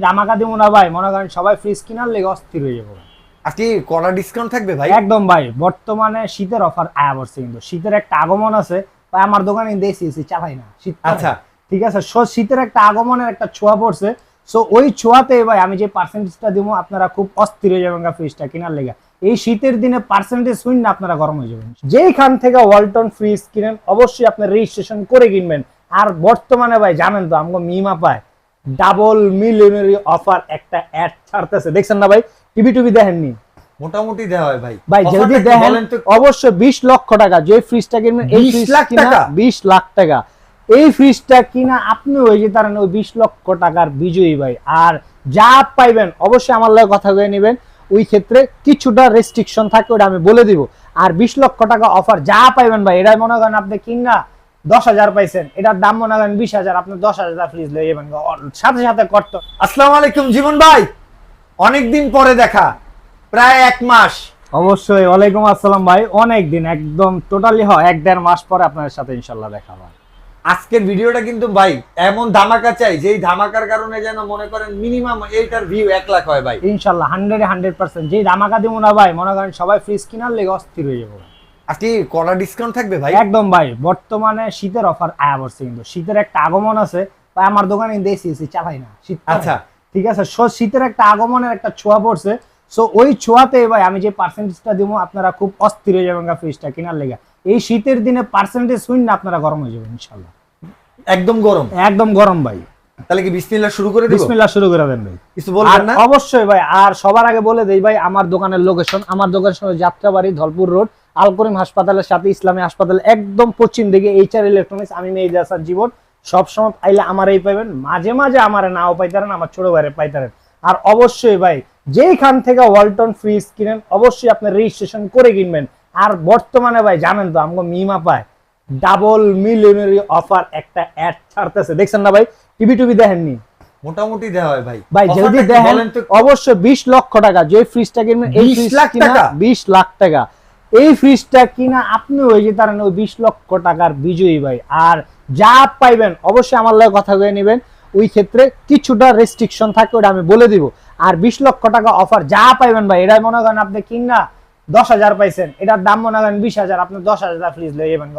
ধামাকা দিব না ভাই, মনে করেন সবাই ফ্রিজ কেনার লেগে অস্থির হয়ে যাবো। আজকে কড়া ডিসকাউন্ট থাকবে ভাই? একদম ভাই, বর্তমানে শীতের অফার আয়া পড়ছে, কিন্তু শীতের একটা আগমন আছে ভাই। আমার দোকানে দেশি এসি চালাই না শীত, আচ্ছা ঠিক আছে। শীতের একটা আগমনের একটা ছোঁয়া পড়ছে, সো ওই ছোঁয়াতে ভাই আমি যে পার্সেন্টেজটা দিব আপনারা খুব অস্থির হয়ে যাবেন ফ্রিজটা কেনার লেগে। এই শীতের দিনে পার্সেন্টেজ শুন না আপনারা গরম হয়ে যাবেন। যেইখান থেকে ওয়ালটন ফ্রিজ কিনেন অবশ্যই আপনি রেজিস্ট্রেশন করে কিনবেন। আর বর্তমানে ভাই জানেন তো আমাকে মিমা পায় ডাবল মিলিয়নারি অফার একটা অ্যাড ছাড়তেছে, দেখছেন না ভাই? টিভি দেখেননি? মোটামুটি দেওয়া হয় ভাই। ভাই যদি দেখেন অবশ্যই 20 লক্ষ টাকা যে ফ্রিজটা কিনবেন, এই ফ্রিজটা কিনা 20 লাখ টাকা, এই ফ্রিজটা কিনা আপনি হয়ে যেতে পারেন ওই 20 লক্ষ টাকার বিজয়ী ভাই। আর যা পাইবেন অবশ্যই আমার লগে কথা বলে নেবেন, ওই ক্ষেত্রে কিছুটা রেস্ট্রিকশন থাকে, ওটা আমি বলে দিব। আর 20 লক্ষ টাকা অফার যা পাইবেন ভাই, এটা মনে করেন আপনি কিনা 10,000 পাইছেন, এটার দাম মনে করেন 20,000, আপনি 10,000 ফ্রিজ লয়ে যাবেন সাথে সাথে করতে। আসসালামু আলাইকুম জীবন ভাই, অনেকদিন পরে দেখা, প্রায় 1 মাস। অবশ্যই, ওয়ালাইকুম আসসালাম ভাই, অনেক দিন, একদম টোটালি 1.5 মাস পরে আপনাদের সাথে ইনশাআল্লাহ দেখা হবে। আজকের ভিডিওটা কিন্তু ভাই এমন ধামাকা চাই যেই ধামাকার কারণে যেন মনে করেন মিনিমাম এইটার ভিউ 1 লাখ হয় ভাই ইনশাআল্লাহ। 100% যেই ধামাকা দিব না ভাই, মনে করেন সবাই ফ্রিজ কেনার লেগে অস্থির হয়ে যাবো। আজকে কড়া ডিসকাউন্ট থাকবে ভাই? একদম ভাই, বর্তমানে শীতের অফার আয়া পড়ছে, কিন্তু শীতের একটা আগমন আছে ভাই। আমার দোকানে দেশি এসি চালাই না শীত, আচ্ছা ঠিক আছে। শীতের একটা আগমনের একটা ছোঁয়া পড়ছে, সো ওই ছোঁয়াতে ভাই আমি যে পার্সেন্টেজটা দিব আপনারা খুব অস্থির হয়ে যাবেন ফ্রিজটা কেনার লেগে। এই শীতের দিনে পার্সেন্টেজ শুন না আপনারা গরম হয়ে যাবেন ইনশাআল্লাহ। একদম গরম, একদম গরম ভাই। তাহলে কি বিসমিল্লাহ শুরু করে দেব? বিসমিল্লাহ শুরু করে দেন ভাই। কিছু বলবেন না? অবশ্যই ভাই। আর সবার আগে বলে দেই ভাই আমার দোকানের লোকেশন, আমার দোকানের যাত্রাবাড়ি ধলপুর রোড, আল করিম হাসপাতালের সাথে ইসলামী হাসপাতাল একদম পশ্চিম দিকে, এইচআর ইলেকট্রনিক্স। আমি মেহেদী হাসান জীবন, সবসময় আইলে আমারই পাইবেন, মাঝে মাঝে আমার নাও পাইতারেন, আমার ছোট ভাইরে পাইতারেন। আর অবশ্যই ভাই যেইখান থেকে ওয়ালটন ফ্রিজ কিনেন অবশ্যই আপনি রেজিস্ট্রেশন করে কিনবেন। আর বর্তমানে ভাই জানেন তো আমাকে মিমা পায় ডাবল মিলিয়নারি অফার একটা অ্যাড ছাড়তেছে, দেখছেন না ভাই? টিভি দেখেননি? মোটামুটি দেওয়া হয় ভাই। ভাই যদি দেখেন অবশ্যই 20 লক্ষ টাকা যে ফ্রিজটা কিনবেন, এই 20 লাখ টাকা, 20 লাখ টাকা এই ফ্রিজটা কিনা আপনি হয়ে যেতে পারেন ওই 20 লক্ষ টাকার বিজয়ী ভাই। আর যা পাইবেন অবশ্যই আমার লগে কথা বলে নেবেন, ওই ক্ষেত্রে কিছুটা রেস্ট্রিকশন থাকে, ওটা আমি বলে দিব। আর 20 লক্ষ টাকা অফার যা পাইবেন ভাই, এটা মনে করেন আপনি কিনা 10,000 পাইছেন, এটার দাম মনে করেন 20,000, আপনি 10,000 ফ্রিজ লয়ে যাবেন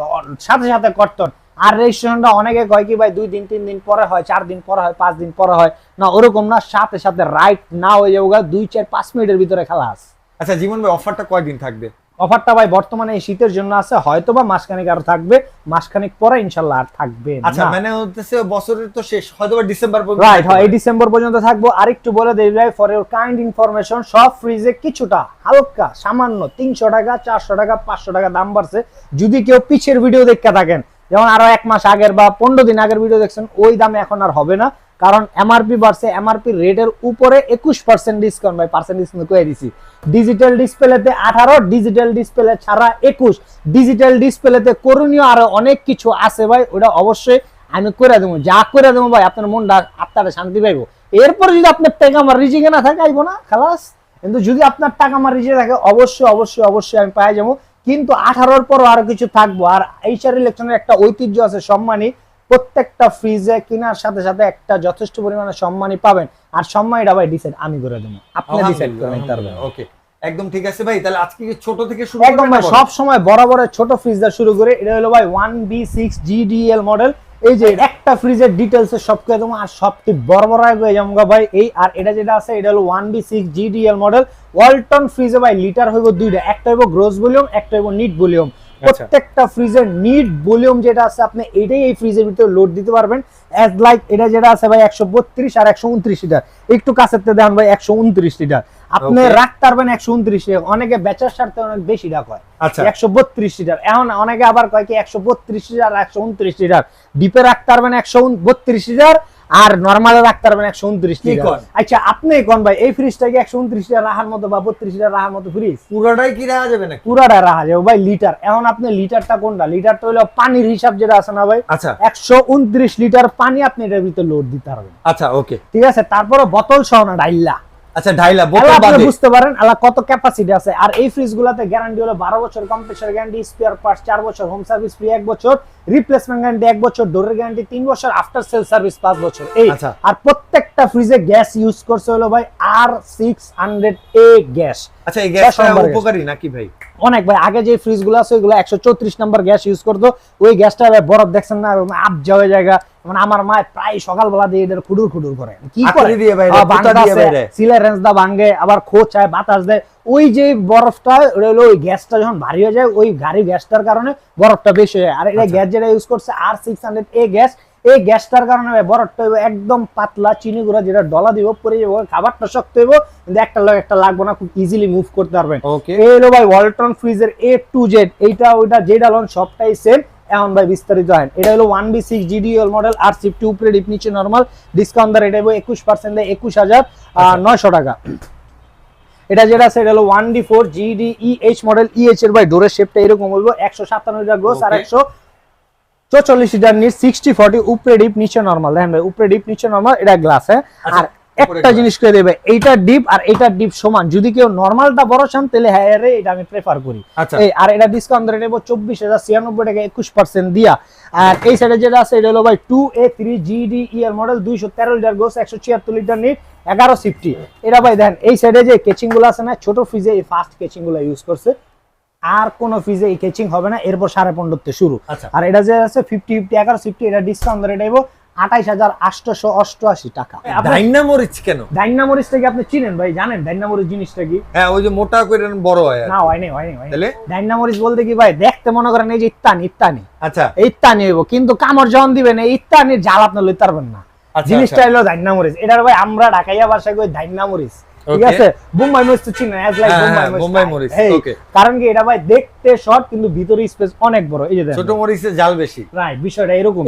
সাথে সাথে করতেন। আর রেজিস্ট্রেশনটা অনেকে কয় কি ভাই 2 দিন 3 দিন পরে হয়, 4 দিন পরে হয়, 5 দিন পরে হয় না, ওরকম না, সাথে সাথে রাইট না হয়ে যাবো 2-4-5 মিনিটের ভিতরে খালাস। আচ্ছা জীবন ভাই, অফারটা কয়দিন থাকবে? অফারটা ভাই বর্তমানে এই শীতের জন্য আছে, হয়তো বা মাসখানেক আরো থাকবে, মাসখানেক পরে ইনশাআল্লাহ আর থাকবে না। আচ্ছা মানে হচ্ছে বছরের তো শেষ, হয়তো বা ডিসেম্বর পর্যন্ত, রাইট, হয় এই ডিসেম্বর পর্যন্ত থাকবো। আরেকটু বলে দেই ভাই ফর ইওর কাইন্ড ইনফরমেশন, সব ফ্রিজে কিছুটা হালকা সামান্য 300 টাকা 400 টাকা 500 টাকা দাম বাড়ছে। যদি কেউ পিছের ভিডিও দেখতে থাকেন, যেমন আরো 1 মাস আগের বা 15 দিন আগের ভিডিও দেখছেন, ওই দামে এখন আর হবে না, কারণ এমআরপি বাড়ছে। এমআরপি রেটের উপরে 21% ডিসকাউন্ট ভাই, পার্সেন্ট ডিসকাউন্ট কয়ে দিছি। ডিজিটাল ডিসপ্লেতে 18, ডিজিটাল ডিসপ্লে ছাড়া 21, ডিজিটাল ডিসপ্লেতে করণীয় আরো অনেক কিছু আছে ভাই, ওটা অবশ্যই আমি করে দেবো। যা করে দেবো ভাই আপনার মনটা আপনারা শান্তি পাইবো। এরপরে যদি আপনার টাকা আমার রিজিকে না থাকে আইবো না খালাস, কিন্তু যদি আপনার টাকা আমার রিজিকে থাকে অবশ্যই অবশ্যই অবশ্যই আমি পাই যাবো। কিন্তু 18-র পরও আরো কিছু থাকবো। আর এইচআর ইলেকট্রনের একটা ঐতিহ্য আছে, সম্মানী প্রত্যেকটা ফ্রিজে কেনার সাথে সাথে একটা যথেষ্ট পরিমাণে সম্মানী পাবেন। আর সম্মানীটা ভাই ডিসাইড আমি করে দেবো, আপনি ডিসাইড করে নিতে পারবেন। ওকে, একদম ঠিক আছে ভাই। তাহলে আজকে কি ছোট থেকে শুরু? একদম ভাই, সব সময় বড় বড় ছোট ফ্রিজ দিয়ে শুরু করে। এটা হলো ভাই 1B6 GDL মডেল। এই যে একটা ফ্রিজের ডিটেইলস সব কে দেবো, আর সবটি বড় বড় হয়ে যাবো ভাই। এই আর এটা যেটা আছে এটা হলো 1B6 GDL মডেল। ওয়ালটন ফ্রিজে ভাই লিটার হইব দুইটা, একটা হইব গ্রোস ভলিউম, একটা হইব নিট ভলিউম। প্রত্যেকটা ফ্রিজের নিট ভলিউম যেটা আছে আপনি এটাই এই ফ্রিজের ভিতরে লোড দিতে পারবেন। অ্যাজ লাইক এটা যেটা আছে ভাই 132 আর 129 লিটার, একটু কাছেতে দেন ভাই 129 লিটার আপনি রাখতে পারবেন 129 লিটার। অনেকে বেচার স্বার্থে অনেক বেশি রাখ হয় 132 লিটার। এখন অনেকে আবার কয় কি 132 লিটার 129 লিটার, ডিপে রাখতে পারবেন 132 লিটার, আর নরমালে রাখতে পারবেন 129 লিটার। আচ্ছা আপনি কোন ভাই এই ফ্রিজটা কি 129 লিটার রাখার মতো বা 32 লিটার রাখার মতো ফ্রিজ? পুরাটাই কি রাখা যাবে না? পুরাটা রাখা যাবে ভাই লিটার। এখন আপনি লিটারটা কোনটা? লিটারটা হলো পানির হিসাব যেটা আছে না ভাই। আচ্ছা 129 লিটার পানি আপনি এর ভিতরে লোড দিতে পারবেন। আচ্ছা ওকে ঠিক আছে। তারপরে বোতল সহ না ডাইলা। আচ্ছা ঢাইলা বোতল বাদে আপনি বুঝতে পারেন আলা কত ক্যাপাসিটি আছে। আর এই ফ্রিজগুলোতে গ্যারান্টি হলো 12 বছর কম্প্রেসার গ্যারান্টি, স্পেয়ার পার্টস 4 বছর, হোম সার্ভিস ফ্রি 1 বছর, রিপ্লেসমেন্ট গ্যারান্টি 1 বছর, ডোরের গ্যারান্টি 3 বছর, আফটার সেল সার্ভিস 5 বছর। এই আচ্ছা। আর প্রত্যেকটা ফ্রিজে গ্যাস ইউজ করছে হলো ভাই R600A গ্যাস। আচ্ছা, এই গ্যাসটা উপকারী নাকি ভাই? অনেক ভাই, আগে যে ফ্রিজ গুলো আছে ওইগুলো 134 নাম্বার গ্যাস ইউজ করতো, ওই গ্যাসটা ভাই বরফ দেখছেন না আবজা হয়ে জায়গা, মানে আমার মা প্রায় সকালবেলা দিয়ে এদের খুডুর খুডুর করে, কি করে সিলারেন্স দা ভাঙে, আবার খোঁচায় বাতাস দেয়, ওই যে বরফটা হলো ওই গ্যাসটা যখন ভারী হয়ে যায়, ওই ভারী গ্যাসটার কারণে বরফটা বেশি হয়। আর এটা গ্যাস যেটা ইউজ করছে R600A গ্যাস, এই গ্যাসটার কারণে বরফটা একদম পাতলা, চিনি গুঁড়া যেটা ডলা দিব পরে যাবো, খাবারটা শক্ত হইব, কিন্তু একটা লোক একটা লাগবে না, খুব ইজিলি মুভ করতে পারবেন। এই হলো ভাই ওয়ালটন ফ্রিজের A to Z, এইটা ওইটা যেটা লন সবটাই সেম। এখন ভাই বিস্তারিত হয়, এটা হলো 1B6 GDL মডেল, R50 উপরে ডিপ নিচে নরমাল, ডিসকাউন্ট দর এটা 21% 21,900 টাকা। এটা যেটা আছে এটা হলো 1D4 GDEH মডেল, EH এর ভাই ডোরের শেপটা এরকম বলবো, 157 লিটার গোস আর 144 লিটার নিট, 60-40 উপরে ডিপ নিচে নরমাল। দেখেন ভাই উপরে ডিপ নিচে নরমাল, এটা গ্লাস। হ্যাঁ, আর একটা জিনিস করে দেবে, এইটা ডিপ আর এটা ডিপ সমান, যদি কেউ নরমালটা বড় চান তাহলে হ্যাঁ রে এটা আমি প্রেফার করি। এই আর এটা ডিসকাউন্ট ধরে নেব 24,096 টাকা, 21% দিয়া। আর এই সাইডে যেটা আছে এটা হলো ভাই 2A3 GDEL মডেল, 213 লিটার গোস, 176 লিটার নিট, 1150। এটা ভাই দেখেন এই সাইডে যে কেচিং গুলো আছে না, ছোট ফ্রিজে এই ফাস্ট কেচিং গুলো ইউজ করছে, আর কোন ফ্রিজে এই কেচিং হবে না, এরপর 15.5 শুরু। আর এটা যে আছে 50-50 1150, এটা ডিসকাউন্ট ধরে নেব 28,888 টাকা। ডাইনামোরিচ কেন? ডাইনামোরিচটা কি আপনি চিনেন ভাই, জানেন ডাইনামোরিচ জিনিসটা কি? হ্যাঁ, ওই যে মোটা করে বড় হয়। না হয়নি তাহলে ডাইনামোরিচ বলতে কি ভাই, দেখতে মনে করেন এই যে ইত্তানি। আচ্ছা, ইত্তানি হইব, কিন্তু কামড় যখন দিবেন এই ইত্তানির জাল আপনি লইতে পারবেন না। জিনিসটা হলো ডাইনামোরিচ। এটার ভাই আমরা ঢাকাইয়া ভাষায় কই ডাইনামোরিচ, ঠিক আছে? বোম্বাই মরিচ তো চিনেন, অ্যাজ লাইক বোম্বাই মরিচ। ওকে, কারণ কি এটা ভাই দেখতে শর্ট কিন্তু ভিতরে স্পেস অনেক বড়। এই যে দেখেন ছোট মরিচের জাল বেশি, রাইট, বিষয়টা এরকম।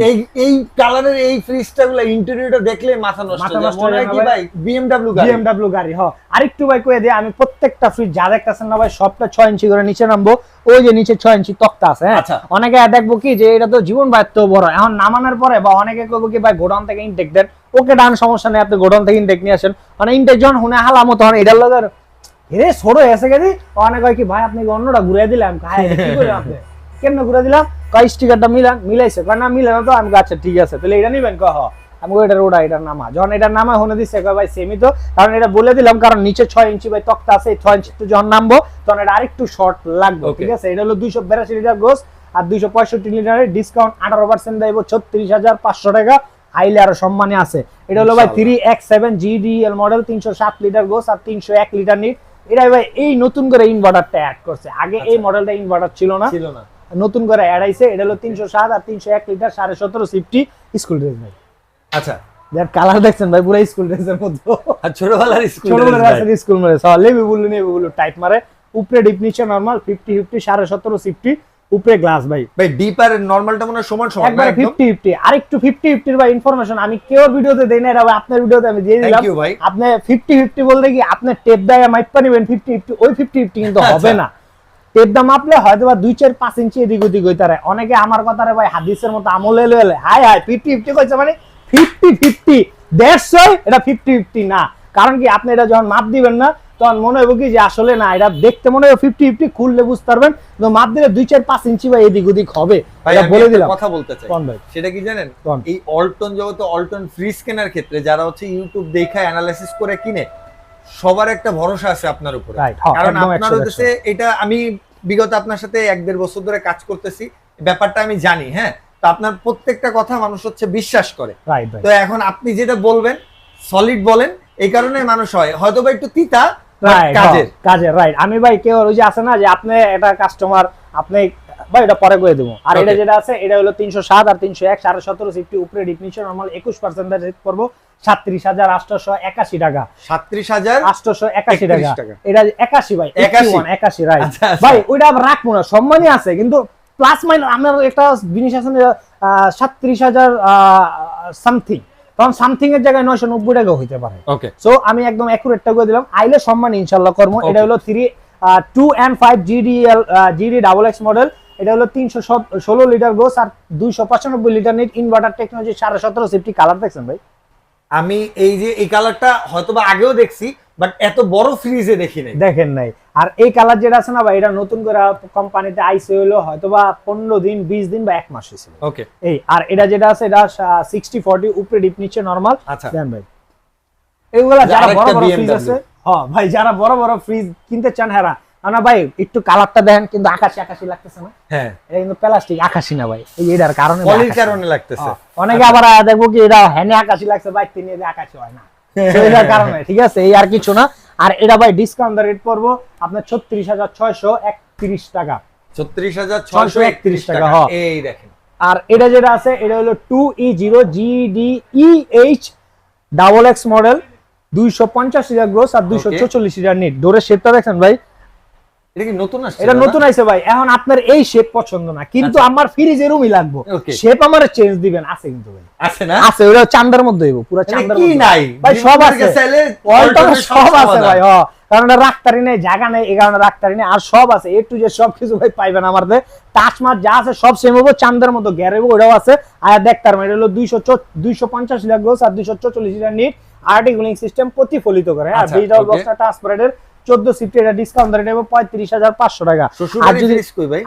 এই কালারের এই ফ্রিজটা গুলো ইন্টেরিয়রটা দেখলে মাথা নষ্ট হয়ে যায়, মনে হয় কি ভাই বিএমডব্লিউ গাড়ি। হ্যাঁ, আরেকটু ভাই কই দেই, আমি প্রত্যেকটা ফ্রিজ যা দেখতাছেন না ভাই সবটা 6 ইঞ্চি করে নিচে নামবো, ওই যে নিচে 6 ইঞ্চি তক্তা আছে। হ্যাঁ, অনেকে দেখবো কি যে এটা তো জীবন ভাই তো বড়, এখন নামানোর পরে বা অনেকে কইবো কি ভাই গোডাউন থেকে ইনটেক দেন, ওকে ডান সমস্যা নেই, আপনি গোডাউন থেকে ইনটেক নিয়ে আসেন, মানে ইনটেক যখন হুনে হালামো তখন এটার লগে এরে ছোট এসে গেছি, অনেক হয় কি ভাই আপনি অন্যটা ঘুরে দিলাম, কি করে আপনি কেন ঘুরে দিলাম, কয় স্টিকারটা মিলাইছে, কয় না মিলে না, তো আমি আচ্ছা ঠিক আছে তাহলে এটা নিবেন, কহ আমি এটার নামা, যখন এটার নামা হুনে দিচ্ছে কয় ভাই সেমই তো, কারণ এটা বলে দিলাম কারণ নিচে 6 ইঞ্চি ভাই তক্তা আছে, 6 ইঞ্চি তো যখন নামবো তখন এটা আরেকটু শর্ট লাগবে, ঠিক আছে? এটা হলো 282 লিটার গোস আর 265 লিটারের, ডিসকাউন্ট 18% দেব 36,500 টাকা, আইলে আরো সম্মানে আছে। এটা হলো ভাই 3X7 GDL model, 307 litre gross আর 301 লিটার নিট। এটা ভাই এই নতুন করে ইনভার্টারটা অ্যাড করছে, আগে এই মডেলটা ইনভার্টার ছিল না, নতুন করে অ্যাড আইছে। এটা হলো 307 আর 301 লিটার, 17.5 সিফটি স্কুল ড্রেস ভাই। আচ্ছা, যার কালার দেখছেন ভাই পুরো স্কুল ড্রেসের মধ্যে, আর ছোটবেলার স্কুল ড্রেস, লেবু বুলু টাইপ মারে, উপরে ডিপ নিচে নরমাল, 50-50 17.5 সিফটি, উপরে গ্লাস ভাই ডিপ আর নরমালটা মনে সমান একবারে 50-50। আরেকটু 50-50 ভাই ইনফরমেশন আমি কেওর ভিডিওতে দেই না, এটা ভাই আপনার ভিডিওতে আমি দিয়ে দিলাম। আপনি 50-50 বলতে কি আপনি টেপ দিয়ে মাইপা নেবেন 50-50, ওই 50-50 কিন্তু হবে না, টেপ দা মাপলে হয়তো বা 2-4-5 ইঞ্চি এদিক ওদিক হইতে পারে। অনেকে আমার কথারে ভাই হাদিসের মতো আমলে লইলে হাই 50-50 কইছে, মানে 50-50 দ্যাটস ওয়াই এটা 50-50 না, কারণ কি আপনি এটা যখন মাপ দিবেন না তখন মনে হবে কি যে আসলে না, এটা দেখতে মনে হবে 50-50, খুললে বুঝতে পারবেন, কিন্তু মাপ দিলে 2-4-5 ইঞ্চি বা এদিক ওদিক হবে। এটা বলে দিলাম। কথা বলতে চাই সেটা কি জানেন, এই অল্টন জগতে অল্টন ফ্রিজ কেনার ক্ষেত্রে যারা হচ্ছে ইউটিউব দেখে অ্যানালাইসিস করে কিনে, সবার একটা ভরসা আছে আপনার উপরে, কারণ আপনার হচ্ছে এটা আমি বিগত আপনার সাথে 1-1.5 বছর ধরে কাজ করতেছি, ব্যাপারটা আমি জানি। হ্যাঁ, তো আপনার প্রত্যেকটা কথা মানুষ হচ্ছে বিশ্বাস করে, তো এখন আপনি যেটা বলবেন সলিড বলেন, এই কারণে মানুষ হয়তো বা একটু তিতা কাজের রাইট। আমি ভাই কেউ ওই যে আছে না যে আপনি এটা কাস্টমার আপনি ভাই এটা পরে করে দেবো। আর এটা যেটা আছে এটা হলো 307 আর 301 17.5 সিফটি, উপরে ডিপ নিচে নরমাল, 21% রেট করব 37,881 টাকা, 37,881 টাকা। এটা 81 ভাই, 81 রাইট ভাই, ওইটা আবার রাখবো না, সম্মানই আছে, কিন্তু প্লাস মাইনাস আমার একটা জিনিস আছে 37,000 সামথিং, তখন সামথিং এর জায়গায় 990 টাকা হইতে পারে। ওকে, সো আমি একদম অ্যাকুরেটটা করে দিলাম, আইলে সম্মান ইনশাআল্লাহ করব। এটা হলো 2 GDL GD XX মডেল, এটা হলো 316 লিটার গোস আর 295 litre net, inverter technology, 17.5 CFT. Colour দেখছেন ভাই? আমি এই যে এই কালারটা হয়তোবা আগেও দেখছি, বাট এত বড় ফ্রিজে দেখি নাই। দেখেন নাই? আর এই কালার যেটা আছে না ভাই, এটা নতুন করে কোম্পানিতে আইসে হলো হয়তোবা 15 দিন 20 দিন বা 1 মাস হয়েছিল। ওকে, এই আর এটা যেটা আছে এটা 60-40 উপরে ডিপ নিচে নরমাল। আচ্ছা দেন ভাই এইগুলা যারা বড় বড় ফ্রিজ BMW আছে, হ্যাঁ ভাই যারা বড় বড় ফ্রিজ কিনতে চান হেরা, না ভাই একটু কালারটা দেখেন কিন্তু আকাশি আকাশি লাগতেছে না? হ্যাঁ, এটা কিন্তু প্লাস্টিক আকাশি না ভাই, এই এটার কারণে পলির কারণে লাগতেছে। অনেকে আবার দেখবো কি এটা হ্যানে আকাশি লাগছে ভাই, তিনি আকাশি হয় না, এটার কারণে। ঠিক আছে, এই আর কিছু না। আর এটা ভাই ডিসকাউন্ট রেট পড়বো আপনার 36,631 টাকা। 36,631 টাকা, হ্যাঁ। এই দেখেন। আর এটা যেটা আছে এটা হলো 2E0 GDEH double X model, 250 litre gross আর 244 লিটার নিট। ডোরের শেপটা দেখেন ভাই, এটা কি নতুন আসছে? এটা নতুন আইছে ভাই। এখন আপনার এই শেপ পছন্দ না কিন্তু আমার ফ্রিজেরই লাগবে, শেপ আমারে চেঞ্জ দিবেন, আছে কিন্তু ভাই, আছে না? আছে, ওটা চান্দার মধ্যে হইব, পুরো চান্দার কি মধ্যে নাই ভাই, সব আছে, অল্টন সব আছে ভাই। হ্যাঁ, কারণ এটা রাখতারি নেই, জায়গা নেই, এই কারণে রাখতারি নেই। আর সব আছে, এ টু জেড সব কিছু ভাই পাইবেন আমাদের। টাচমার্ক যা আছে সব সেম হবো, চান্দার মতো গ্যার হইব, ওটাও আছে। আর দেখতার এটা হলো 250 লিটার গ্রোস আর 244 লিটার নিট, আর্টিকুলিং সিস্টেম প্রতিফলিত করে। আর ডিজিটাল বক্সটা ট্রান্সপারেন্টের 14 সিফটি, এটা ডিসকাউন্ট রেট হবে 35,500 টাকা। আর যদি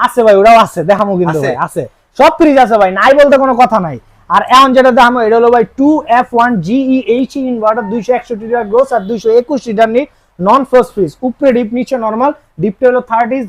আছে ভাই, ওটাও আছে, দেখামো কিন্তু ভাই, আছে সব ফ্রিজ আছে ভাই, নাই বলতে কোনো কথা নাই। আর এখন যেটা দেখামো এটা হলো ভাই 2F1 GEH inverter, 261 litre gross আর 221 litre net, non frost fridge, উপরে ডিপ নিচে নরমাল। ডিপটা হলো 30,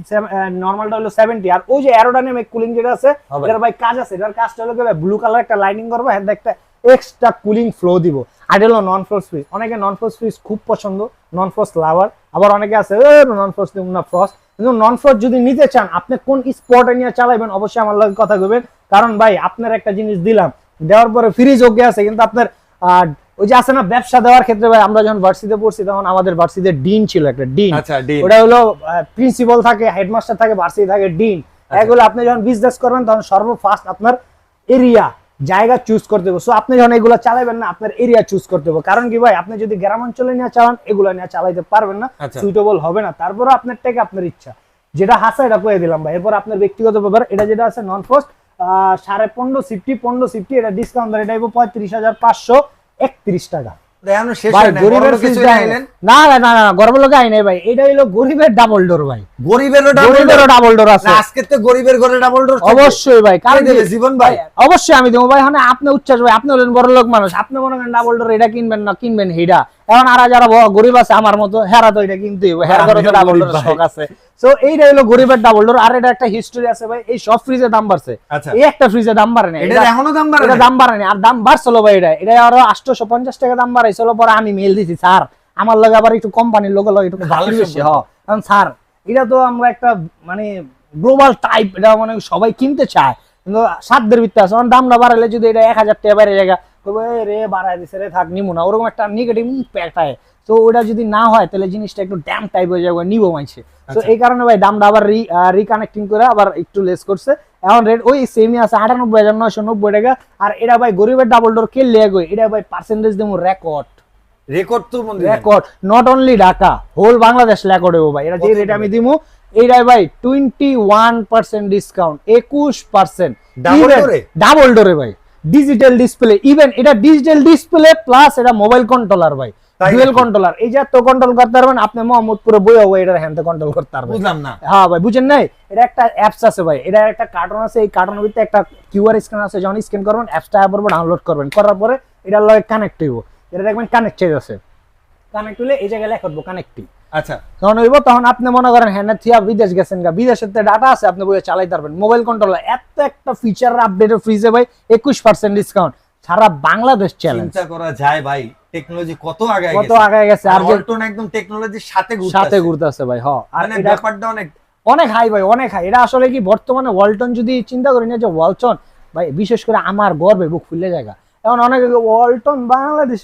নরমালটা হলো 70। আর ওই যে অ্যারোডাইনামিক কুলিং যেটা আছে এটার ভাই কাজ আছে, এটার কাজটা হলো ব্লু কালার একটা লাইটিং করবে, হ্যাঁ একটা এক্সট্রা কুলিং ফ্লো দিব। আর এটা হলো নন ফ্রস্ট ফ্রিজ, অনেকে নন ফ্রস্ট ফ্রিজ খুব পছন্দ, নন ফ্রস্ট লাভার। আবার অনেকে আছে নন ফ্রস্ট দিব না, ফ্রস্ট। কিন্তু নন ফ্রস্ট যদি নিতে চান, আপনি কোন স্পটে নিয়ে চালাবেন অবশ্যই আমার লগে কথা কইবেন। কারণ ভাই আপনার একটা জিনিস দিলাম, দেওয়ার পরে ফ্রিজ ওকে আছে, কিন্তু আপনার ওই যে আছে না ব্যবসা দেওয়ার ক্ষেত্রে ভাই, আমরা যখন ভার্সিটিতে পড়ছি তখন আমাদের ভার্সিটিতে ডিন ছিল একটা, ডিন, ওটা হলো প্রিন্সিপাল থাকে, হেডমাস্টার থাকে, ভার্সিটি থাকে, ডিন। এগুলো আপনি যখন বিজনেস করবেন তখন সর্বফার্স্ট আপনার এরিয়া জায়গা চুজ করতে হবে। সো আপনি যখন এগুলো চালাবেন না, আপনার এরিয়া চুজ করতে হবে। কারণ কি ভাই, আপনি যদি গ্রাম অঞ্চলে নিয়ে চালান, এগুলো নিয়ে চালাইতে পারবেন না, সুইটেবল হবে না। তারপরে আপনার টাকা আপনার ইচ্ছা, যেটা হাসা এটা কয়ে দিলাম ভাই। এরপর আপনার ব্যক্তিগত ব্যাপার। এটা যেটা আছে নন ফ্রস্ট 15.5 সিফটি, এটা ডিসকাউন্ট রেট আইবো 35,531 টাকা। গরিবের ডাবল ডোর ভাই, ডাবল ডোর আছে আজকে তো গরিবের ঘরে ডাবল ডোর অবশ্যই ভাই। কারণ জীবন ভাই অবশ্যই আমি দেবো ভাই। মানে আপনি উচ্চাস ভাই, আপনি হলেন বড় লোক মানুষ, আপনি মনে করেন ডাবল ডোর এটা কিনবেন না, কিনবেন হিডা। এখন আর যারা গরিব আছে আমার মতো, হেরা তো এটা কিনতে হবে, হেরা ঘরে তো ডাবল ডোর শখ আছে। সো এইটা হলো গরিবের ডাবল ডোর। আর এটা একটা হিস্টোরি আছে ভাই, এই সব ফ্রিজের দাম বাড়ছে, এই একটা ফ্রিজের দাম বাড়ে না, এটা এখনো দাম বাড়ে, এটা দাম বাড়ে না। আর দাম বাড়ছিল ভাই, এটা আরো 850 টাকা দাম বাড়াইছিল। পরে আমি মেল দিছি, স্যার আমার লগে আবার একটু কোম্পানির লোক একটু ভালো বেশি। হ্যাঁ, কারণ স্যার এটা তো আমরা একটা মানে গ্লোবাল টাইপ, এটা মানে সবাই কিনতে চায়, কিন্তু সাধ্যের ভিতরে আছে। দাম না বাড়াইলে যদি এটা 1000 টাকা বাইরে জায়গা রে বাড়াই দিছে রে, থাক নিবো না, ওরকম একটা নেগেটিভ ইম্প্যাক্ট হয়। তো ওটা যদি না হয় তাহলে জিনিসটা একটু ড্যাম টাইপ হয়ে যাবে, নিবো মাইছে। তো এই কারণে ভাই দামটা আবার রিকানেক্টিং করে আবার একটু লেস করছে। এখন রেট ওই সেমই আছে 98,990 টাকা। আর এটা ভাই গরিবের ডাবল ডোর কে লেগে, এটা ভাই পার্সেন্টেজ দেবো record, not only Dhaka, whole Bangladesh record হইব ভাই। এটা যে রেট আমি দিমু, এইটাই ভাই 21% ডিসকাউন্ট, 21% ডাবল ডোরে ভাই, ডিজিটাল ডিসপ্লে। ইভেন এটা ডিজিটাল ডিসপ্লে প্লাস এটা মোবাইল কন্ট্রোলার ভাই, ডুয়াল কন্ট্রোলার। এই যে তো কন্ট্রোল করতে পারবেন আপনি, মোহাম্মদপুরে বই হবে এটা হ্যান্ডে কন্ট্রোল করতে পারবেন। বুঝলাম না, হ্যাঁ ভাই বুঝেন নাই? এটা একটা অ্যাপস আছে ভাই, এটা একটা কার্টুন আছে, এই কার্টুনের ভিতরে একটা কিউআর স্ক্যান আছে, যখন স্ক্যান করবেন অ্যাপসটা ডাউনলোড করবেন, করার পরে এটার লগে কানেক্ট হইব। এটা দেখবেন কানেক্ট চাই আছে, কানেক্ট হলে এই জায়গায় লেখা কানেক্টিং। আচ্ছা, তখন হইব, তখন আপনি মনে করেন হ্যাঁ থিয়া বিদেশ গেছেন গা, বিদেশের ডাটা আছে, আপনি বইয়ে চালাইতে পারবেন। মোবাইল কন্ট্রোলার এত একটা ফিচার আপডেটের ফ্রিজে ভাই 21% ডিসকাউন্ট, সারা বাংলাদেশ চ্যালেঞ্জ। চিন্তা করা যায় ভাই টেকনোলজি কত আগে গেছে। আর ওয়ালটন একদম টেকনোলজির সাথে ঘুরতেছে ভাই। হ্যাঁ, আর এই ব্যাপারটা অনেক হাই ভাই, অনেক হাই। এটা আসলে কি বর্তমানে ওয়ালটন যদি চিন্তা করি না, যে ওয়ালটন ভাই বিশেষ করে আমার গর্বে বুক ফুলে জায়গা। এখন অনেকে ওয়ালটন বাংলাদেশ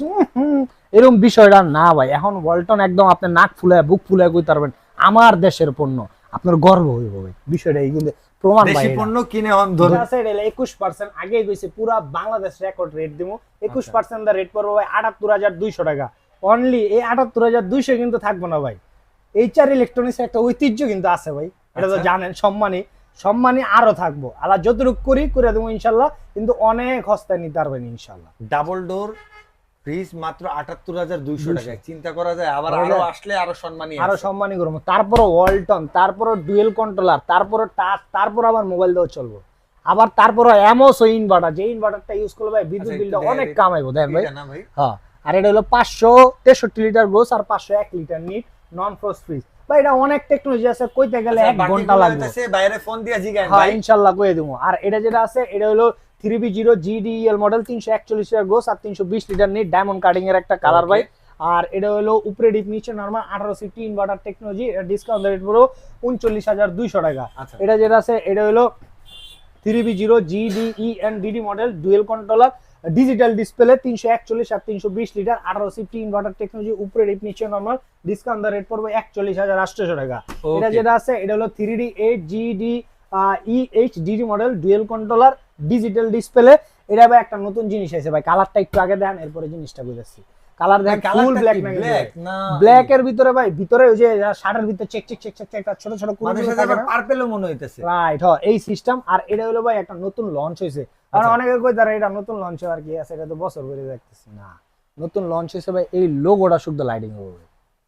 এরকম বিষয়টা না ভাই। এখন ওয়ালটন একদম আপনি নাক ফুলায় বুক ফুলায় কইতে পারবেন আমার দেশের পণ্য, আপনার গর্ব হইব ভাই। বিষয়টা এই কিন্তু প্রমাণ ভাই, দেশি পণ্য কিনে অন্ধ আছে। এটা 21% আগে কইছে, পুরো বাংলাদেশ রেকর্ড রেট দিমু। 21% দা রেট পড়বে ভাই 78,200 টাকা অনলি। এই 78,200 কিন্তু থাকবে না ভাই, এইচআর ইলেকট্রনিক্স একটা ঐতিহ্য কিন্তু আছে ভাই, এটা তো জানেন। সম্মানী আরো থাকবো, আল্লাহ যতটুকু করে দেবো ইনশাল্লাহ, কিন্তু অনেক হস্তায় নিতে পারবেন ইনশাল্লাহ। ডাবল ডোর ফ্রিজ মাত্র ৭৮,২০০ টাকায়, চিন্তা করা যায়। আবার আরো আসলে আরো সম্মানী আরো সম্মানী করবো, তারপর ওয়ালটন, তারপর ডুয়েল কন্ট্রোলার, তারপর টাচ, তারপর আবার মোবাইল দিয়েও চলবো, আবার তারপর এমওস ইনভার্টার, যে ইনভার্টারটা ইউজ করলে ভাই বিদ্যুৎ বিলটা অনেক কামাইবো দেন ভাই। হ্যাঁ, আর এটা হলো 563 লিটার গোস আর 501 litre net non frost fridge ভাই। এটা অনেক টেকনোলজি আছে, কইতে গেলে 1 ঘন্টা লাগবে, বাইরে ফোন দিয়া জিগান ভাই ভাই, ইনশাআল্লাহ কইয়ে দেবো। আর এটা যেটা আছে এটা হলো 3B0 GDEL model, 341 litre gross আর 320 লিটার নিট ডায়মন্ড কাটিং এর একটা কালার ভাই। আর এটা হলো উপরে ডিপ নিচে normal 1850 inverter technology, discount rate পুরো 39,200 টাকা। এটা যেটা আছে এটা হলো 3B0 GDENDD model dual controller digital display, 341 আর 320 লিটার 1850 ইনভার্টার টেকনোলজি, উপরে ডিপ নিচে নরমাল, ডিসকাউন্ট রেট পড়বে 41,800 টাকা। এটা যেটা আছে এটা হলো 3D8 GDEHDD model dual controller digital display. এটা ভাই একটা নতুন জিনিস আছে ভাই, কালারটা একটু আগে দেন এরপরে জিনিসটা বুঝাচ্ছি। কালার দেন ফুল ব্ল্যাক না, ব্ল্যাক এর ভিতরে ভাই, ভিতরে ওই যে শার্টের ভিতরে check check check check check ছোট ছোট পার্পেলও মনে হইতেছে, রাইট? হ্যাঁ, এই সিস্টেম। আর এটা হলো ভাই একটা নতুন লঞ্চ হইছে, আর অনেকে কই তারা এটা নতুন লঞ্চ আর কি আছে, এটা তো বছর ধরে দেখতেছি না। নতুন লঞ্চ হইছে ভাই, এই লোগোটা শুদ্ধ লাইটিং হবে,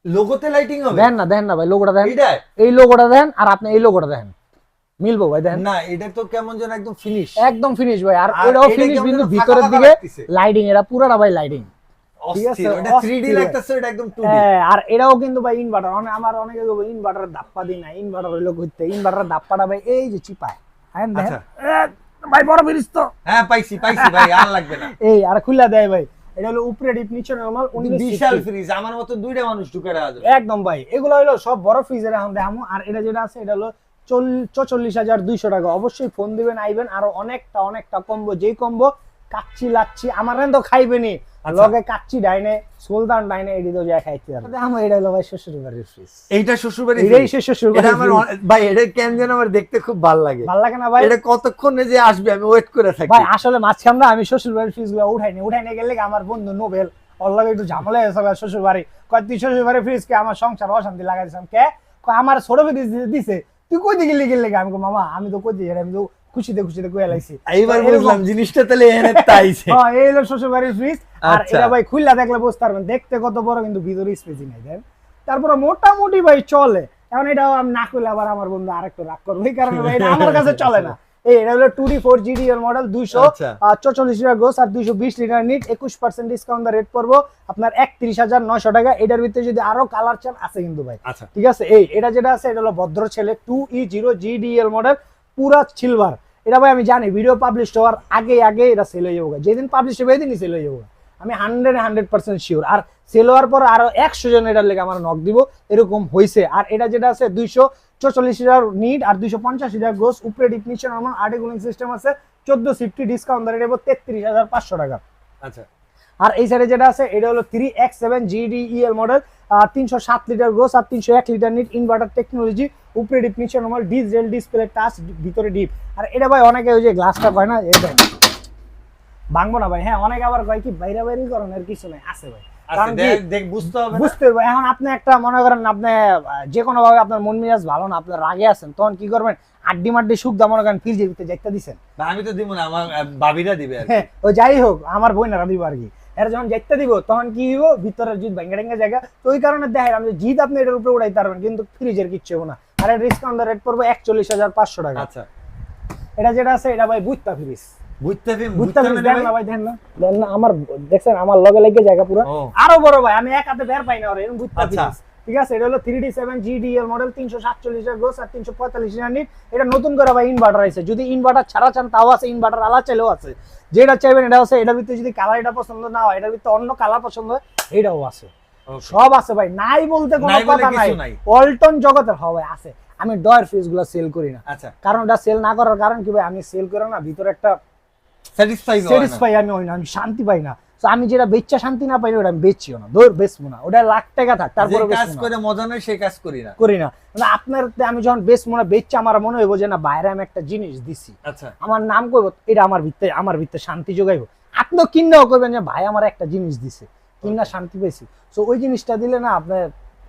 লোগোতে লাইটিং হবে। দেন না ভাই, লোগোটা দেন, এই লোগোটা দেন আর আপনি এই লোগোটা দেন, মিলবো ভাই? দেন না, এটা তো কেমন যেন একদম ফিনিশ, একদম ফিনিশ ভাই। আর ওটাও ফিনিশ, কিন্তু ভিতরের দিকে লাইটিং, এটা পুরোটা ভাই লাইটিং, ঠিক আছে? এটা 3D লাগতেছে, এটা একদম 2D। হ্যাঁ, আর এটাও কিন্তু ভাই ইনভার্টার, আমার অনেকে কইবো ইনভার্টার দাপ্পা দিই না, ইনভার্টার হইলো কইতে, ইনভার্টার দাপ্পাটা ভাই এই যে চিপায়, হ্যাঁ দেখেন ভাই, বড় ফ্রিজ তো, হ্যাঁ পাইছি ভাই, আর লাগবে না। এই আর খুলে দেয় ভাই, এটা হলো উপরে ডিপ নিচে নরমাল, বিশাল ফ্রিজ, আমার মত দুইটা মানুষ ঢুকে রাখা যাবে একদম ভাই। এগুলো হলো সব বড় ফ্রিজের এখন দেখামু। আর এটা যেটা আছে এটা হলো 44,200 টাকা। অবশ্যই ফোন দিবেন, আইবেন, আরো অনেকটা কম্বো, যেই কম্বো কাচ্চি লাচ্ছি আমার তো খাইবেনি, লগে কাচ্চি ডাইনে সুলতান ডাইনে এডি তো যা খাইতে পারবে। আমার এটা হলো ভাই শ্বশুর বাড়ির ফ্রিজ, এইটা শ্বশুর বাড়ির, এটাই শ্বশুর বাড়ি। আমার ভাই এটা কেন যেন আমার দেখতে খুব ভালো লাগে না ভাই? এটা কতক্ষণে যে আসবে আমি ওয়েট করে থাকি ভাই। আসলে মাঝখানটা আমি শ্বশুর বাড়ির ফ্রিজ গুলো উঠাইনি গেলে আমার বন্ধু নোবেল ওর লগে একটু ঝামেলা হয়েছে শ্বশুর বাড়ি, কয় তুই শ্বশুর বাড়ির ফ্রিজ কে আমার সংসার অশান্তি লাগাই দিয়েছিলাম, কে আমার ছোট ফ্রিজ দিছে, তুই কই দিকে গেলে? আমি মামা আমি তো কই দিই, আমি তো খুশিতে কইয়া লাইছি। এইবার বুঝলাম জিনিসটা তাহলে এনে তাইছে। হ্যাঁ, এই হলো শ্বশুর বাড়ির ফ্রিজ। আর এটা ভাই খুললা দেখলে বুঝতে পারবেন দেখতে কত বড়, কিন্তু ভিতরে স্পেসই নাই দেন। তারপরে মোটামুটি ভাই চলে। এখন এটা আমি না খুলে আবার আমার বন্ধু আরেকটু রাগ করবে, এই কারণে ভাই এটা আমার কাছে চলে না। এই এটা হলো 2D4 GDL model, 244 litre gross আর 220 লিটার নিট, 21% ডিসকাউন্ট রেট পড়বো আপনার 31,900 টাকা। এটার ভিতরে যদি আরো কালার চান আছে কিন্তু ভাই, ঠিক আছে? এটা যেটা আছে এটা হলো ভদ্র ছেলে 2E0 GDL মডেল, পুরা সিলভার। এটা ভাই আমি জানি ভিডিও পাবলিশ হওয়ার আগে এটা সেল হয়ে যাবে, যেদিন পাবলিশ হবে এদিনই সেল হয়ে যাবে, আমি 100% শিওর। আর সেল হওয়ার পর আরো 100 জন এটার লেগে আমার নক দিব, এরকম হয়েছে। আর এটা যেটা আছে 244 লিটার নিট আর 250 লিটার গ্রোস, উপরে ডিপ নিচে নরমাল, আর্টে কুলিং সিস্টেম আছে, 1450 ডিসকাউন্ট রেট দেব 33,500 টাকা। আচ্ছা। আর এই সাইডে যেটা আছে এটা হলো 3X7 GDEL model, 307 litre gross আর 301 লিটার নিট, ইনভার্টার টেকনোলজি, উপরে ডিপ নিচে নরমাল, ডিজিটাল ডিসপ্লে, টাচ, ভিতরে ডিপ। আর এটা ভাই অনেকে ওই যে গ্লাসটা কয় না, এই দেন ভাঙবো না ভাই। হ্যাঁ, অনেকে আবার কয় কি বাইরে করানোর কিছু নাই, আছে ভাই, কারণ বুঝতে হবে। এখন আপনি একটা মনে করেন আপনি যে কোনো ভাবে আপনার মন মেজাজ ভালো না, আপনার রাগে আছেন, তখন কি করবেন? আড্ডি মাড্ডি সুখদা মনে করেন ফ্রিজের ভিতরে যাইতে দিচ্ছেন, আমি তো দিব না, আমার ভাবিরা দিবে। হ্যাঁ, ও যাই হোক আমার বোনেরা দিব আর কি। এর যখন যাইতে দিব তখন কি হইব, ভিতরের জিদ ভাঙ্গা টাঙ্গা জায়গা, তো ওই কারণে দেখেন আমি জিদ আপনি এটার উপরে উড়াইতে পারবেন, কিন্তু ফ্রিজের কিচ্ছু হবে না। আর এর ডিসকাউন্ট রেট পড়বে 41,500 টাকা। আচ্ছা। এটা যেটা আছে এটা ভাই বুইত্তা ফ্রিজ, আমার দেখছেন আমার লগে লেগে জায়গা পুরো আরো বড় ভাই, আমি এক হাতে বের পাই না এরকম বুইত্তা ফ্রিজ, ঠিক আছে? এটা হলো 3D7 GDL model, 347 litre gross আর 345 লিটার নিট। এটা নতুন করে ভাই ইনভার্টার আছে, যদি ইনভার্টার ছাড়া চান তাও আছে, ইনভার্টার আলা চাইলেও আছে, যেটা চাইবেন এটা আছে। এটার ভিতরে যদি কালার এটা পছন্দ না হয়, এটার ভিতরে অন্য কালার পছন্দ হয়, এটাও আছে, সব আছে ভাই, নাই বলতে কোনো কথা নাই। ওয়ালটন জগতের হবে আছে। আমি ডয়ের ফ্রিজ গুলো সেল করি না, আচ্ছা, কারণ এটা সেল না করার কারণ কি ভাই, আমি সেল করে না ভিতরে একটা স্যাটিসফাই আমি হই না, আমি শান্তি পাই না। তো আমি যেটা বেচা শান্তি না পাই ওটা আমি বেচিও না, দৌড় বেচবো না, ওটা লাখ টাকা থাক তারপরে কাজ করে মজা নেই, সেই কাজ করি না। মানে আপনার আমি যখন বেচবো না, বেচা আমার মনে হইব যে না বাইরে আমি একটা জিনিস দিছি, আচ্ছা আমার নাম করবো, এটা আমার ভিতরে শান্তি যোগাইবো। আপনিও কিনাও করবেন যে ভাই আমার একটা জিনিস দিছে, কিনা শান্তি পেয়েছি। তো ওই জিনিসটা দিলে না আপনার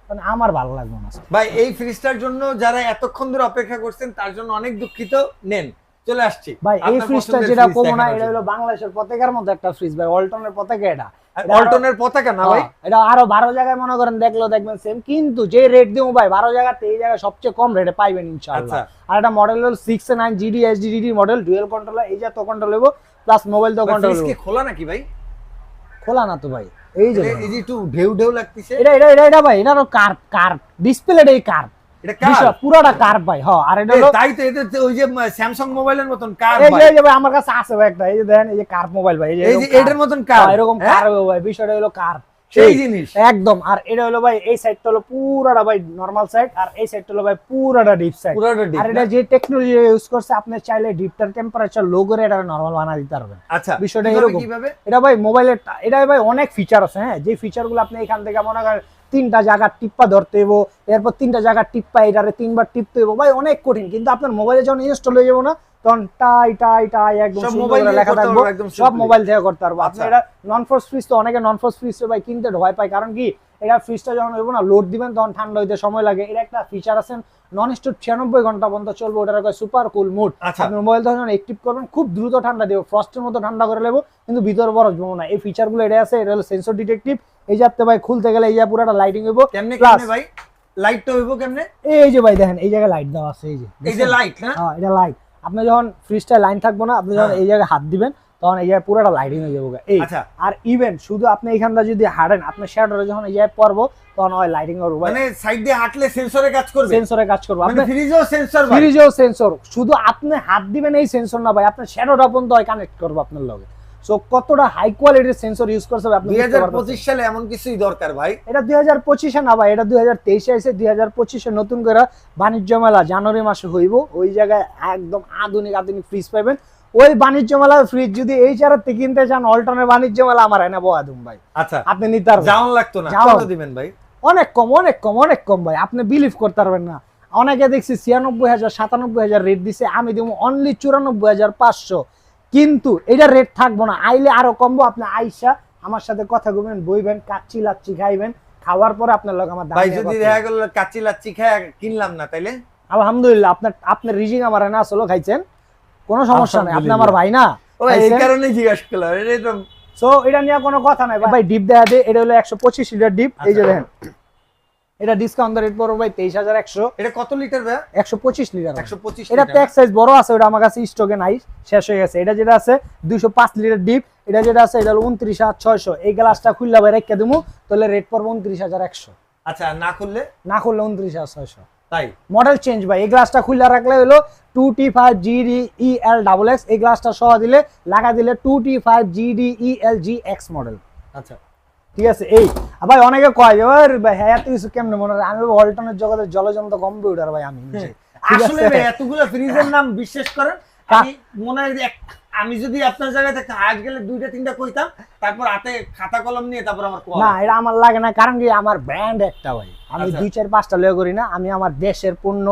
মানে আমার ভালো লাগবে না ভাই। এই ফ্রিজটার জন্য যারা এতক্ষণ ধরে অপেক্ষা করছেন তার জন্য অনেক দুঃখিত, নেন চলে আসছি ভাই। এই ফ্রিজটা যেটা কমো না, এটা হলো বাংলাদেশের পতাকার মধ্যে একটা ফ্রিজ ভাই, ওয়ালটনের পতাকা। অল্টনের পতাকা না ভাই? এটা আরো 12 জায়গায় মনে করেন দেখলো দেখবেন সেম, কিন্তু যে রেট দিও ভাই 12 জায়গাতে এই জায়গায় সবচেয়ে কম রেটে পাইবেন ইনশাআল্লাহ। আর এটা মডেল হলো 6 9 GD SDDD model, dual controller, এই যে তো কন্ট্রোল হইব প্লাস মোবাইল তো কন্ট্রোল হইব। খোলা নাকি ভাই? খোলা না তো ভাই, এই যে একটু ঢেউ ঢেউ লাগতেছে। এটা ভাই এটারও কার্ভ ডিসপ্লেটাই কার্ভ, এটা কার্ভ, পুরোটা কার্ভ ভাই। হ্যাঁ, আর এটা হলো তাই তো, এটা ওই যে স্যামসাং মোবাইলের মতন কার্ভ এই ভাই। যে ভাই আমার কাছে আছে ভাই একটা, এই যে দেখেন এই যে কার্ভ মোবাইল ভাই, এই যে এটার মতন কার্ভ, এরকম কার্ভ ভাই, বিষয়টা হলো কার্ভ সেই জিনিস একদম। আর এটা হলো ভাই এই সাইডটা হলো পুরাটা ভাই নরমাল সাইড, আর এই সাইডটা হলো ভাই পুরাটা ডিপ সাইড। আর এটা যে টেকনোলজি ইউজ করছে, আপনি চাইলে ডিপটার টেম্পারেচার লো করে এটা নরমাল বানায় দিতে পারবেন। আচ্ছা, বিষয়টা এরকম। এটা ভাই মোবাইলের এটা ভাই অনেক ফিচার আছে, হ্যাঁ, যে ফিচারগুলো আপনি এখান থেকে মনে করেন 3টা জায়গা টিপ্পা ধরতে হইব, এরপর 3টা জায়গা টিপ্পা এটারে 3বার টিপতে হইব ভাই, অনেক কঠিন। কিন্তু আপনার মোবাইলে যখন ইনস্টল হয়ে যাবো না, তখন টাই টাই টাই একদম সুন্দর করে লেখা থাকবে, সব মোবাইল থেকে করতে পারবো। আপনি এটা নন ফ্রোজ ফ্রিজ, তো অনেকে নন ফ্রোজ ফ্রিজ ভাই কিনতে ভয় পায়, কারণ কি এটা ফ্রিজটা যখন হইব না লোড দিবেন তখন ঠান্ডা হইতে সময় লাগে। এটা একটা ফিচার আছে নন স্টপ 96 ঘন্টা পর্যন্ত চলবে, ওটার কয় সুপার কুল মুড। আপনি মোবাইল যখন অ্যাক্টিভ করবেন খুব দ্রুত ঠান্ডা দেব, ফ্রস্টের মতো ঠান্ডা করে নেব, কিন্তু ভিতর বরফ জমো না। এই ফিচারগুলো এটা আছে। এটা হলো সেন্সর ডিটেকটিভ, এই যাতে ভাই খুলতে গেলে এই যে পুরোটা লাইটিং হইব। কেমনে কেমনে ভাই লাইটটা হইব কেমনে? এই যে ভাই দেখেন এই জায়গায় লাইট দেওয়া আছে, এই যে লাইট না? হ্যাঁ, এটা লাইট। আপনি যখন ফ্রিজটা লাইন থাকবো না, আপনি যখন এই জায়গায় হাত দিবেন তখন এই জায়গায় পুরোটা লাইটিং হয়ে যাবে এই। আর ইভেন শুধু আপনি এখানটা যদি হাঁটেন, আপনার শ্যাডোরে যখন এই জায়গায় পড়বো তখন ওই লাইটিং করবে, মানে সাইড দিয়ে হাঁটলে সেন্সরে কাজ করবে, সেন্সরে কাজ করবে। মানে ফ্রিজেও সেন্সর ভাই, ফ্রিজেও সেন্সর, শুধু আপনি হাত দিবেন এই সেন্সর না ভাই, আপনার শ্যাডোটা পর্যন্ত কানেক্ট করবে আপনার লগে। সো কতটা হাই কোয়ালিটির সেন্সর ইউজ করতে হবে আপনি। 2025 সালে এমন কিছুই দরকার ভাই। এটা 2025 না ভাই, এটা 2023 এসে 2025 নতুন করে বাণিজ্য মেলা জানুয়ারি মাসে হইব, ওই জায়গায় একদম আধুনিক ফ্রিজ পাবেন। ওই বাণিজ্য মেলা ফ্রিজ যদি এই চারাতে কিনতে চান, অল্টনের বাণিজ্য মেলা আমার এনে বয়াদুম ভাই। আচ্ছা, আপনি নিতে পারবেন, জাউন লাগতো না, কত দিবেন ভাই? অনেক কম, অনেক কম, অনেক কম ভাই, আপনি বিলিভ করতে পারবেন না। অনেকে দেখছি 96,000 97,000 রেট দিছে, আমি দেবো অনলি 94,500। কিন্তু এটা রেট থাকবো না, আইলে আরো কমবো। আপনি আইসা আমার সাথে কথা বলবেন, বইবেন, কাচ্চি লাচ্ছি খাইবেন, খাওয়ার পরে আপনার লগে আমার দাম। ভাই যদি দেখা গেল কাচ্চি লাচ্ছি খায় কিনলাম না, তাইলে আলহামদুলিল্লাহ আপনার রিজিক আমার না আসলে খাইছেন, কোনো সমস্যা নাই, আপনি আমার ভাই না, এই কারণে জিজ্ঞাসা করলাম। এটা সো এটা নিয়ে কোনো কথা নাই ভাই। ডিপ দেখা দে, এটা হলো 125 লিটার ডিপ। এই যে দেখেন এটা ডিসকাউন্ট রেট পড়বে ভাই 23,100। এটা কত লিটার ভাই? 125 লিটার। 125। এটা ট্যাক্স সাইজ বড় আছে, ওটা আমার কাছে স্টকে নাই, শেষ হয়ে গেছে। এটা যেটা আছে 205 লিটার ডিপ, এটা যেটা আছে এটা হলো 29,600। এই গ্লাসটা খুললে ভাই রেখে দেবো, তাহলে রেট পড়বে 29,100। আচ্ছা, না খুললে 29,600। তাই মডেল চেঞ্জ ভাই। এই গ্লাসটা খুলে রাখলে হলো 2T5GDEL XX, এই গ্লাসটা সহ দিলে লাগা দিলে 2T5GDELGX মডেল। আচ্ছা, ঠিক আছে। এই ভাই অনেকে কয় ভাই হ্যাঁ এত কিছু কেমনে মনে হয়, আমি অল্টনের জগতের জলজন্ত কম্পিউটার ভাই আমি নিজে। আসলে ভাই এতগুলো ফ্রিজের নাম বিশ্বাস করেন, আমি মনে হয় আমি যদি আপনার জায়গায় থাকতাম আজ গেলে 2টা 3টা কইতাম, তারপর হাতে খাতা কলম নিয়ে তারপর আমার না, এটা আমার লাগে না, কারণ কি আমার ব্র্যান্ড একটা ভাই, আমি 2 4 5টা লয়ে করি না, আমি আমার দেশের পণ্য,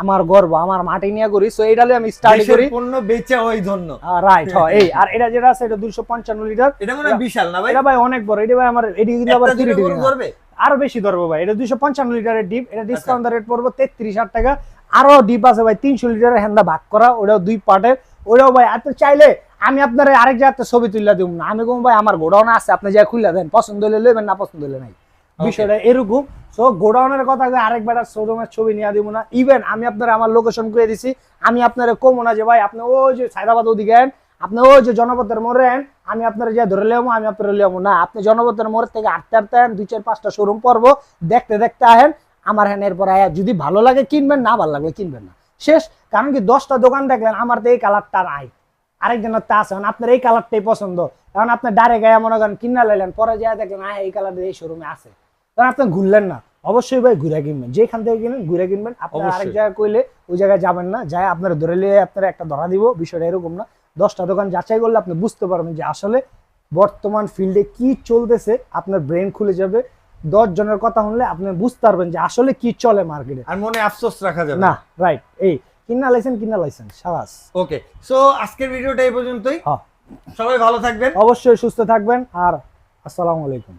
আমার গর্ব, আমার মাটি নিয়ে করি। সো এটা আমি স্টাডি করি, পণ্য বেচে হই ধন্য, রাইট। হ্যাঁ, এই আর এটা যেটা আছে এটা 255 লিটার। এটা মানে বিশাল না ভাই? এটা ভাই অনেক বড়, এটা ভাই আমার এডি কিন্তু আবার 3 ধরবে আরো বেশি ধরবে ভাই। এটা 255 লিটারের ডিপ, এটা ডিসকাউন্ট রেট পড়বে 33,000 টাকা। আরো ডিপ আছে ভাই 300 লিটারের হ্যান্ডা ভাগ করা, ওটাও 2 পার্টের। ওটাও ভাই আপনি চাইলে আমি আপনার আরেক জায়গাতে ছবি তুলে দিব না, আমি কোন ভাই আমার গোডাউন আছে, আপনি যা খুলে দেন, পছন্দ হলে লইবেন, না পছন্দ হলে নাই, বিষয়টা এরকম। সো গোডাউনের কথা আরেকবার শোরুমের ছবি নিয়ে দিব না। ইভেন আমি আপনার আমার লোকেশন করে দিছি, আমি আপনার কমো না যে ভাই আপনি ওই যে সায়দাবাদ ওদিকে আন, আপনি ওই যে জনপথের মোড়ে আন, আমি আপনার যা ধরে লেবো, আমি আপনার লেবো না। আপনি জনপথের মোড় থেকে হাঁটতে হাঁটতে আন, 2 4 5টা শোরুম পড়বো, দেখতে দেখতে আহেন আমার হ্যাঁ, এরপর আয়া যদি ভালো লাগে কিনবেন, না ভালো লাগলে কিনবেন না, শেষ। কারণ কি 10টা দোকান দেখলেন, আমার তো এই কালারটা নাই, আরেকজনের তা আছে, আপনার এই কালারটাই পছন্দ, কারণ আপনার ডাইরেক্ট গায়ে মনে করেন কিনা লাইলেন, পরে যা দেখলেন হ্যাঁ এই কালার এই শোরুমে আছে, কারণ আপনি ঘুরলেন না। অবশ্যই ভাই ঘুরে কিনবেন, যেখান থেকে কিনেন ঘুরে কিনবেন। আপনার আরেক জায়গায় কইলে ওই জায়গায় যাবেন না, যায় আপনার ধরে নিয়ে আপনার একটা ধরা দিব, বিষয়টা এরকম না। 10টা দোকান যাচাই করলে আপনি বুঝতে পারবেন যে আসলে বর্তমান ফিল্ডে কি চলতেছে, আপনার ব্রেন খুলে যাবে। 10 জনের কথা শুনলে আপনি বুঝতে পারবেন যে আসলে কি চলে মার্কেটে, আর মনে আফসোস রাখা যাবে না। রাইট, এই কিনা লাইসেন্স শাবাশ। ওকে, সো আজকের ভিডিওটা এই পর্যন্তই। সবাই ভালো থাকবেন, অবশ্যই সুস্থ থাকবেন, আর আসসালামু আলাইকুম।